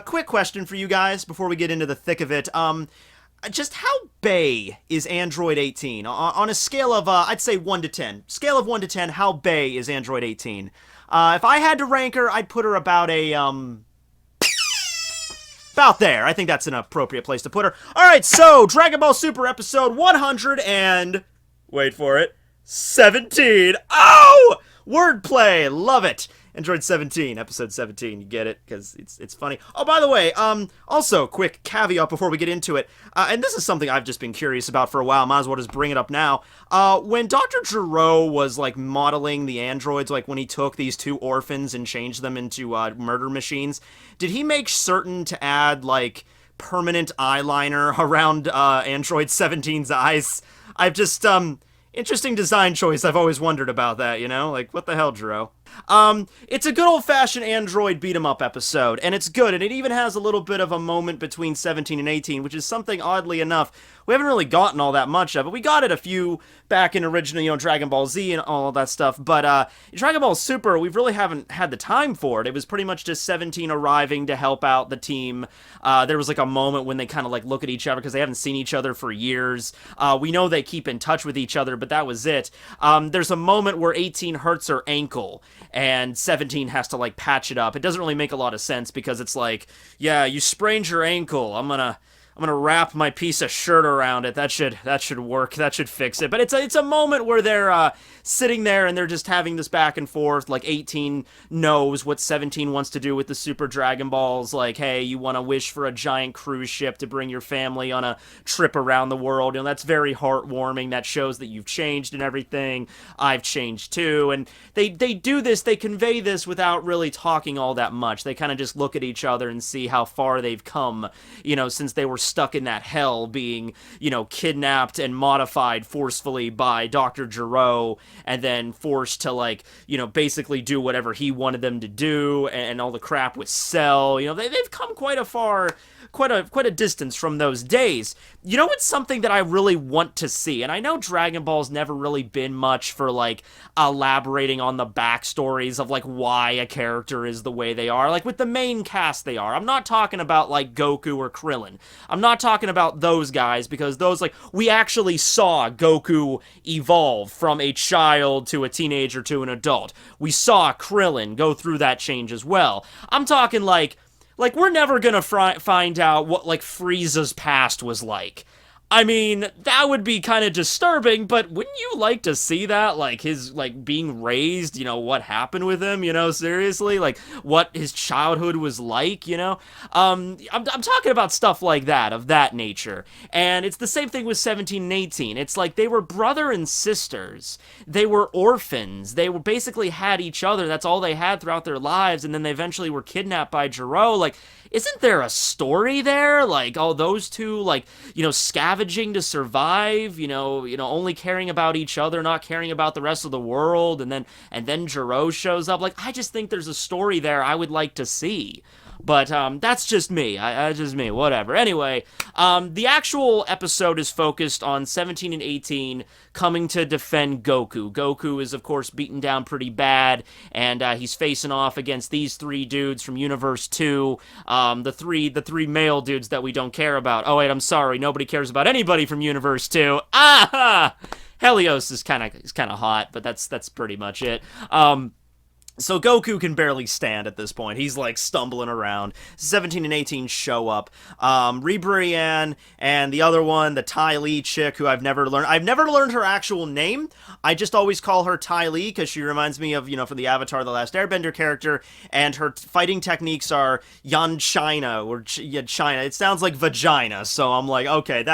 Quick question for you guys before we get into the thick of it. Just how bae is Android 18? On a scale of, I'd say 1 to 10. Scale of 1 to 10, how bae is Android 18? If I had to rank her, I'd put her about about there. I think that's an appropriate place to put her. Alright, so, Dragon Ball Super episode 100 and... wait for it. 17. Oh! Wordplay! Love it! Android 17, episode 17, you get it, because it's funny. Oh, by the way, also, quick caveat before we get into it, and this is something I've just been curious about for a while, might as well just bring it up now. When Dr. Gero was, like, modeling the androids, like, when he took these two orphans and changed them into, murder machines, did he make certain to add, like, permanent eyeliner around, Android 17's eyes? I've just, interesting design choice. I've always wondered about that, you know? Like, what the hell, Gero? It's a good old-fashioned Android beat-em-up episode, and it's good, and it even has a little bit of a moment between 17 and 18, which is something, oddly enough, we haven't really gotten all that much of, but we got it a few back in original, you know, Dragon Ball Z and all that stuff, but, Dragon Ball Super, we really haven't had the time for it. It was pretty much just 17 arriving to help out the team. There was, like, a moment when they kind of, like, look at each other, because they haven't seen each other for years. We know they keep in touch with each other, but that was it. There's a moment where 18 hurts her ankle, and 17 has to, like, patch it up. It doesn't really make a lot of sense, because it's like, yeah, you sprained your ankle, I'm gonna wrap my piece of shirt around it. That should work. That should fix it. But it's a moment where they're sitting there and they're just having this back and forth. Like 18 knows what 17 wants to do with the Super Dragon Balls. Like, hey, you want to wish for a giant cruise ship to bring your family on a trip around the world. You know, that's very heartwarming. That shows that you've changed and everything. I've changed too. And they do this. They convey this without really talking all that much. They kind of just look at each other and see how far they've come, you know, since they were stuck in that hell being, you know, kidnapped and modified forcefully by Dr. Gero and then forced to, like, you know, basically do whatever he wanted them to do and all the crap with Cell. You know, they've come quite a distance from those days. You know what's something that I really want to see? And I know Dragon Ball's never really been much for, like, elaborating on the backstories of, like, why a character is the way they are. Like, with the main cast they are. I'm not talking about, like, Goku or Krillin. I'm not talking about those guys, because those, like, we actually saw Goku evolve from a child to a teenager to an adult. We saw Krillin go through that change as well. I'm talking, like, we're never gonna find out what, like, Frieza's past was like. I mean, that would be kind of disturbing, but wouldn't you like to see that? Like, his, like, being raised, you know, what happened with him, you know, seriously? Like, what his childhood was like, you know? I'm talking about stuff like that, of that nature. And it's the same thing with 17 and 18. It's like they were brother and sisters. They were orphans. They were basically had each other. That's all they had throughout their lives, and then they eventually were kidnapped by Gero. Like, isn't there a story there? Like, oh, those two, like, you know, scavenging to survive, you know, only caring about each other, not caring about the rest of the world, and then Gero shows up. Like, I just think there's a story there I would like to see. But, that's just me. Just me. Whatever. Anyway, the actual episode is focused on 17 and 18 coming to defend Goku. Goku is, of course, beaten down pretty bad, and, he's facing off against these three dudes from Universe 2, the three male dudes that we don't care about. Oh, wait, I'm sorry. Nobody cares about anybody from Universe 2. Ah! Helios is kind of hot, but that's pretty much it. So Goku can barely stand at this point. He's, like, stumbling around. 17 and 18 show up. Ribrianne and the other one, the Ty Lee chick, who I've never learned her actual name. I just always call her Ty Lee, because she reminds me of, you know, from the Avatar The Last Airbender character, and her fighting techniques are Yan China, or China. It sounds like vagina, so I'm like, okay,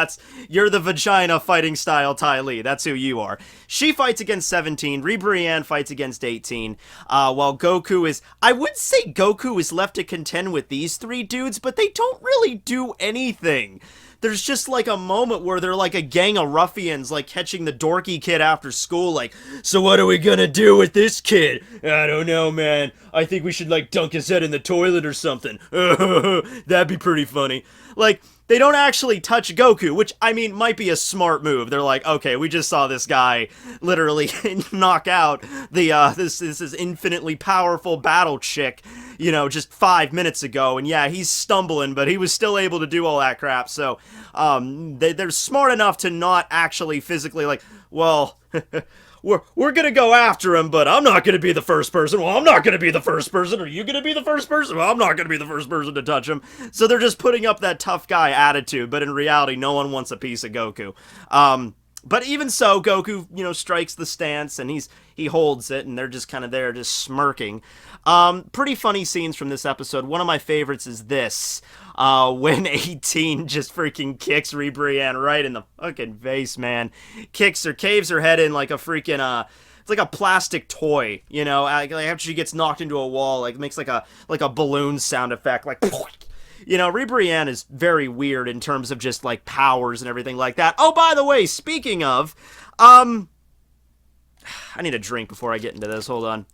you're the vagina fighting style Ty Lee. That's who you are. She fights against 17. Ribrianne fights against 18. While I would say Goku is left to contend with these three dudes, but they don't really do anything. there's just like a moment where they're like a gang of ruffians like catching the dorky kid after school, like, so what are we gonna do with this kid? I don't know, man. I think we should like dunk his head in the toilet or something. That'd be pretty funny. Like, they don't actually touch Goku, which, I mean, might be a smart move. They're like, okay, we just saw this guy literally knock out this is infinitely powerful battle chick, you know, just 5 minutes ago, and yeah, he's stumbling, but he was still able to do all that crap, so, they're smart enough to not actually physically, like, well, we're gonna go after him, but I'm not gonna be the first person. Well, I'm not gonna be the first person. Are you gonna be the first person? Well, I'm not gonna be the first person to touch him. So they're just putting up that tough guy attitude, but in reality, no one wants a piece of Goku. But even so, Goku, you know, strikes the stance, and he holds it, and they're just kind of there, just smirking. Pretty funny scenes from this episode. One of my favorites is this, when 18 just freaking kicks Ribrianne right in the fucking face, man. Kicks her, caves her head in like a freaking, it's like a plastic toy, you know, like after she gets knocked into a wall, like makes like a balloon sound effect, like, you know, Ribrianne is very weird in terms of just, like, powers and everything like that. Oh, by the way, speaking of, I need a drink before I get into this. Hold on.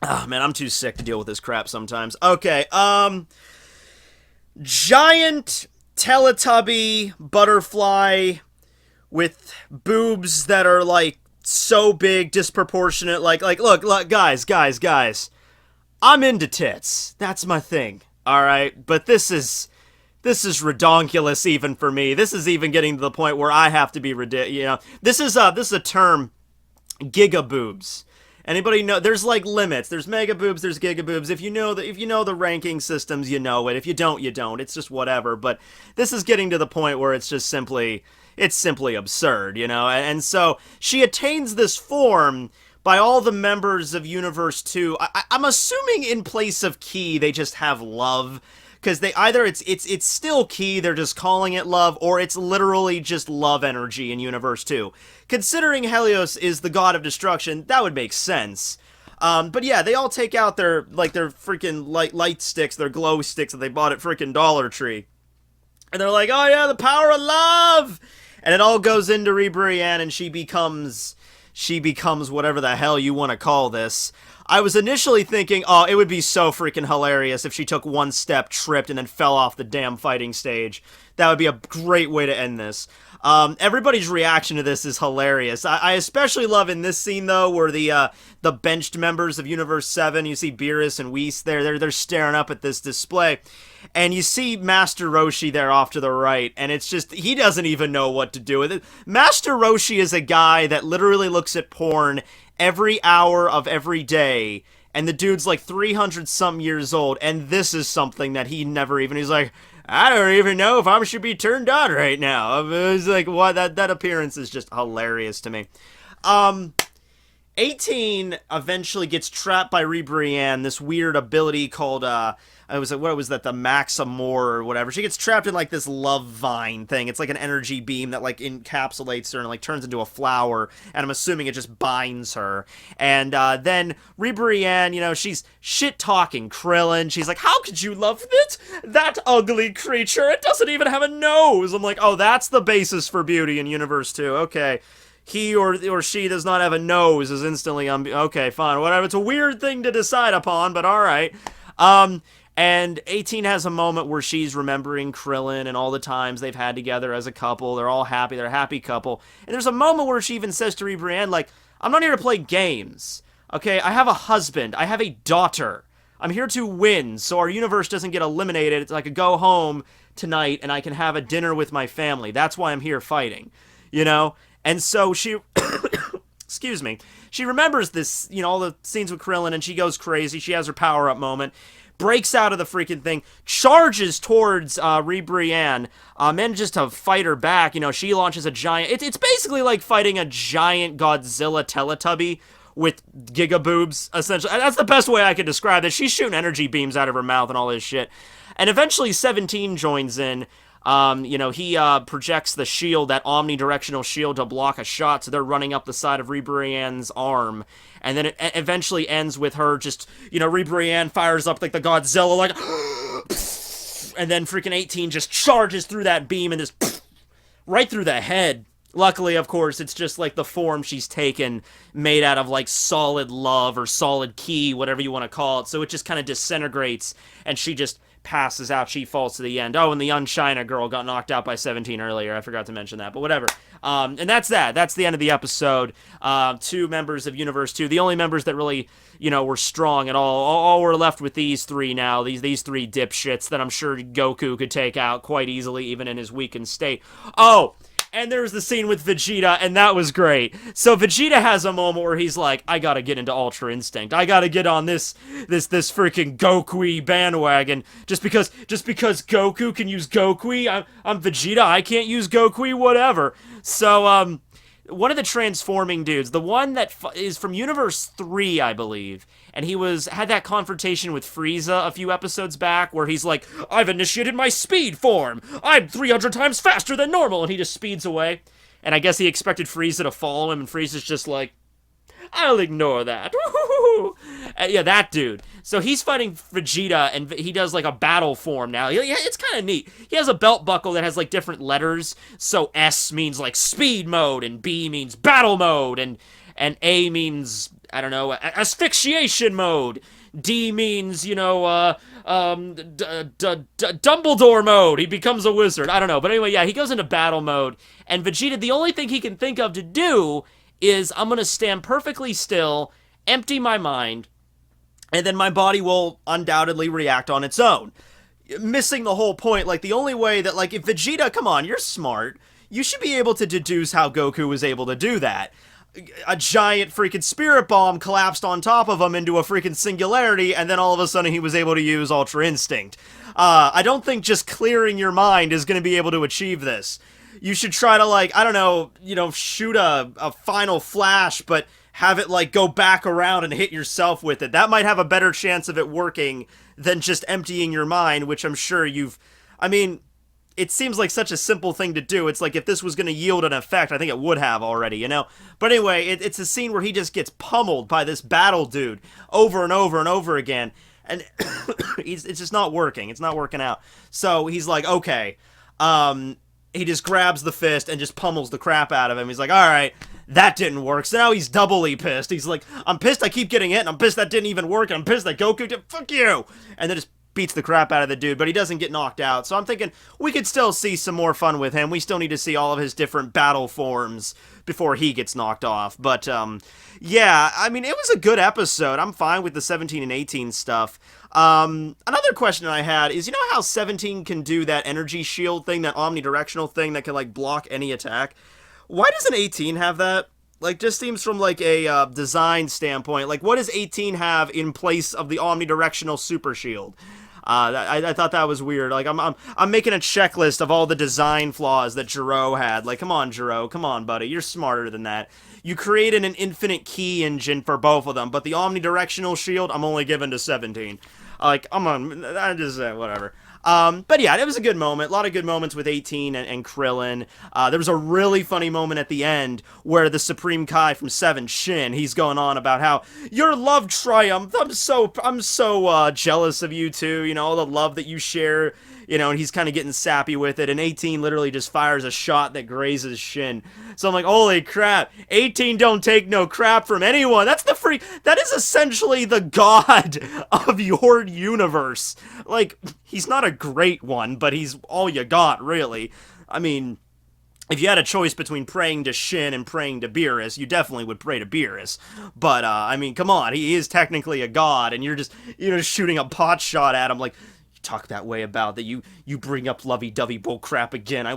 Oh, man, I'm too sick to deal with this crap sometimes. Okay, giant Teletubby butterfly with boobs that are, like, so big, disproportionate, like, look, guys. I'm into tits. That's my thing. Alright? But this is redonkulous even for me. This is even getting to the point where I have to be ridiculous. You know, this is a term, gigaboobs. Anybody know? There's like limits. There's mega boobs, there's gigaboobs. If you know the ranking systems, you know it. If you don't, you don't. It's just whatever. But this is getting to the point where it's just simply absurd, you know? And so she attains this form by all the members of Universe 2. I'm assuming in place of Ki, they just have love. Because they either it's still Ki, they're just calling it love, or it's literally just love energy in Universe 2. Considering Helios is the god of destruction, that would make sense. But yeah, they all take out their freaking light sticks, their glow sticks that they bought at freaking Dollar Tree. And they're like, oh yeah, the power of love! And it all goes into Ribrianne, and she becomes whatever the hell you want to call this. I was initially thinking, oh, it would be so freaking hilarious if she took one step, tripped, and then fell off the damn fighting stage. That would be a great way to end this. Everybody's reaction to this is hilarious. I especially love in this scene, though, where the benched members of Universe 7, you see Beerus and Whis there, they're staring up at this display. And you see Master Roshi there off to the right, and it's just, he doesn't even know what to do with it. Master Roshi is a guy that literally looks at porn every hour of every day, and the dude's like 300-something years old, and this is something that he never even, he's like, I don't even know if I should be turned on right now. It's like, what, that appearance is just hilarious to me. 18 eventually gets trapped by Ribrianne, this weird ability called, what was that, the Maximore or whatever. She gets trapped in, like, this love vine thing. It's like an energy beam that, like, encapsulates her and, like, turns into a flower, and I'm assuming it just binds her. And, then Ribrianne, you know, she's shit-talking Krillin. She's like, how could you love it? That ugly creature, it doesn't even have a nose! I'm like, oh, that's the basis for beauty in Universe 2, okay. He or she does not have a nose is instantly, okay, fine, whatever. It's a weird thing to decide upon, but alright. And 18 has a moment where she's remembering Krillin and all the times they've had together as a couple. They're all happy. They're a happy couple. And there's a moment where she even says to Ribrianne, like, I'm not here to play games. Okay, I have a husband. I have a daughter. I'm here to win, so our universe doesn't get eliminated. It's like I could go home tonight and I can have a dinner with my family. That's why I'm here fighting. You know? And so she... excuse me. She remembers this, you know, all the scenes with Krillin, and she goes crazy. She has her power-up moment. Breaks out of the freaking thing, charges towards Ribrianne, manages to fight her back. You know, she launches a giant... It's basically like fighting a giant Godzilla Teletubby with gigaboobs, essentially. That's the best way I could describe it. She's shooting energy beams out of her mouth and all this shit. And eventually 17 joins in. You know, he projects the shield, that omnidirectional shield, to block a shot, so they're running up the side of Ribrianne's arm. And then it eventually ends with her just, you know, Ribrianne fires up like the Godzilla, like, and then freaking 18 just charges through that beam and just right through the head. Luckily, of course, it's just like the form she's taken, made out of like solid love or solid ki, whatever you want to call it. So it just kind of disintegrates, and she just passes out. She falls to the end. Oh, and the Unshina girl got knocked out by 17 earlier. I forgot to mention that, but whatever. And that's that. That's the end of the episode. 2 members of Universe 2, the only members that really, were strong at all. All we're left with these 3 now. These 3 dipshits that I'm sure Goku could take out quite easily, even in his weakened state. Oh! And there was the scene with Vegeta, and that was great. So Vegeta has a moment where he's like, I gotta get into Ultra Instinct. I gotta get on this freaking Goku bandwagon. Just because Goku can use Goku, I'm Vegeta, I can't use Goku, whatever. So, one of the transforming dudes, the one that is from Universe 3, I believe, and he had that confrontation with Frieza a few episodes back where he's like, I've initiated my speed form! I'm 300 times faster than normal! And he just speeds away. And I guess he expected Frieza to follow him, and Frieza's just like, I'll ignore that. Yeah, that dude. So he's fighting Vegeta, and he does like a battle form now. Yeah, it's kind of neat. He has a belt buckle that has like different letters. So S means like speed mode, and B means battle mode, and A means, I don't know, asphyxiation mode. D means, Dumbledore mode. He becomes a wizard. I don't know. But anyway, yeah, he goes into battle mode, and Vegeta, the only thing he can think of to do is I'm going to stand perfectly still, empty my mind, and then my body will undoubtedly react on its own. Missing the whole point, like, the only way that, like, if Vegeta, come on, you're smart, you should be able to deduce how Goku was able to do that. A giant freaking spirit bomb collapsed on top of him into a freaking singularity, and then all of a sudden he was able to use Ultra Instinct. I don't think just clearing your mind is going to be able to achieve this. You should try to, like, I don't know, shoot a final flash, but have it, like, go back around and hit yourself with it. That might have a better chance of it working than just emptying your mind, which I'm sure it seems like such a simple thing to do. It's like if this was going to yield an effect, I think it would have already, But anyway, it's a scene where he just gets pummeled by this battle dude over and over and over again, and it's just not working. It's not working out. So he's like, okay, he just grabs the fist and just pummels the crap out of him. He's like, all right, that didn't work. So now he's doubly pissed. He's like, I'm pissed I keep getting hit, and I'm pissed that didn't even work, and I'm pissed that Goku did, fuck you! And then just beats the crap out of the dude, but he doesn't get knocked out. So I'm thinking we could still see some more fun with him. We still need to see all of his different battle forms before he gets knocked off. But, yeah, it was a good episode. I'm fine with the 17 and 18 stuff. Another question I had is, how 17 can do that energy shield thing, that omnidirectional thing that can, like, block any attack? Why doesn't 18 have that? Like, just seems from, like, a design standpoint. Like, what does 18 have in place of the omnidirectional super shield? I thought that was weird. Like, I'm making a checklist of all the design flaws that Jiro had. Like, come on, Jiro. Come on, buddy. You're smarter than that. You created an infinite key engine for both of them, but the omnidirectional shield, I'm only giving to 17. Like, come on. I just, whatever. But yeah, it was a good moment. A lot of good moments with 18 and Krillin. There was a really funny moment at the end where the Supreme Kai from 7, Shin, he's going on about how your love triumphed. I'm so jealous of you two, all the love that you share, and he's kind of getting sappy with it, and 18 literally just fires a shot that grazes Shin. So I'm like, holy crap, 18 don't take no crap from anyone. That is essentially the god of your universe. Like, he's not a great one, but he's all you got, really. If you had a choice between praying to Shin and praying to Beerus, you definitely would pray to Beerus. But, come on, he is technically a god, and you're just shooting a pot shot at him like, you talk that way about that, you bring up lovey-dovey bullcrap again, I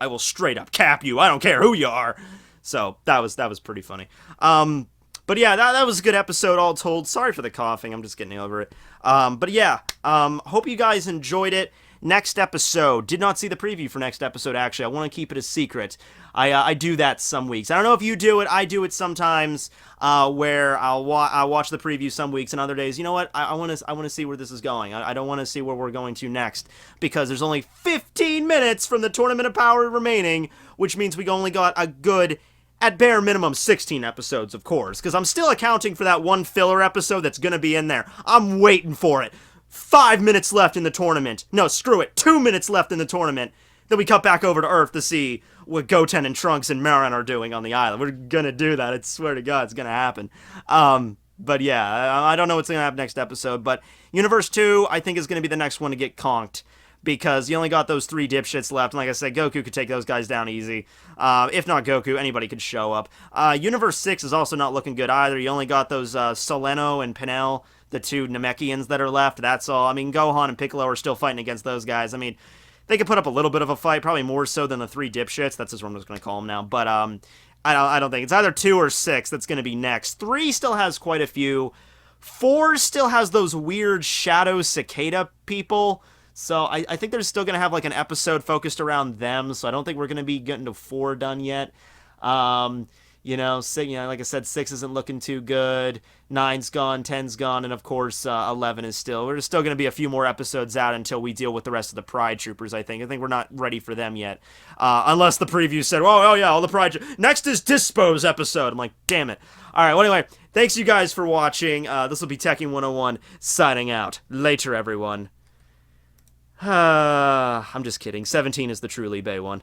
will straight up cap you, I don't care who you are. So, that was pretty funny. But yeah, that was a good episode all told. Sorry for the coughing, I'm just getting over it. But yeah, hope you guys enjoyed it. Next episode, did not see the preview for next episode, actually. I want to keep it a secret. I do that some weeks. I don't know if you do it. I do it sometimes, where I'll watch the preview some weeks, and other days, you know what? I want to see where this is going. I don't want to see where we're going to next, because there's only 15 minutes from the Tournament of Power remaining, which means we only got a good, at bare minimum, 16 episodes, of course, because I'm still accounting for that one filler episode that's going to be in there. I'm waiting for it. 5 minutes left in the tournament. No, screw it. 2 minutes left in the tournament. Then we cut back over to Earth to see what Goten and Trunks and Marin are doing on the island. We're gonna do that. I swear to God, it's gonna happen. But yeah, I don't know what's gonna happen next episode. But Universe 2, I think, is gonna be the next one to get conked, because you only got those 3 dipshits left. And like I said, Goku could take those guys down easy. If not Goku, anybody could show up. Universe 6 is also not looking good either. You only got those Soleno and Pinel, the 2 Namekians that are left. That's all. I mean, Gohan and Piccolo are still fighting against those guys. I mean, they could put up a little bit of a fight, probably more so than the 3 dipshits. That's just what I'm just going to call them now. But I don't think. It's either 2 or 6 that's going to be next. 3 still has quite a few. 4 still has those weird shadow cicada people. So I think they're still going to have like an episode focused around them. So I don't think we're going to be getting to 4 done yet. Like I said, 6 isn't looking too good. 9's gone, 10's gone, and of course 11 is still. We're still going to be a few more episodes out until we deal with the rest of the Pride Troopers. I think we're not ready for them yet, unless the preview said, "Oh yeah, all the Pride." Next is Dispose episode. I'm like, damn it. All right. Well, anyway, thanks you guys for watching. This will be Tekking101 signing out. Later, everyone. I'm just kidding. 17 is the truly Bay one.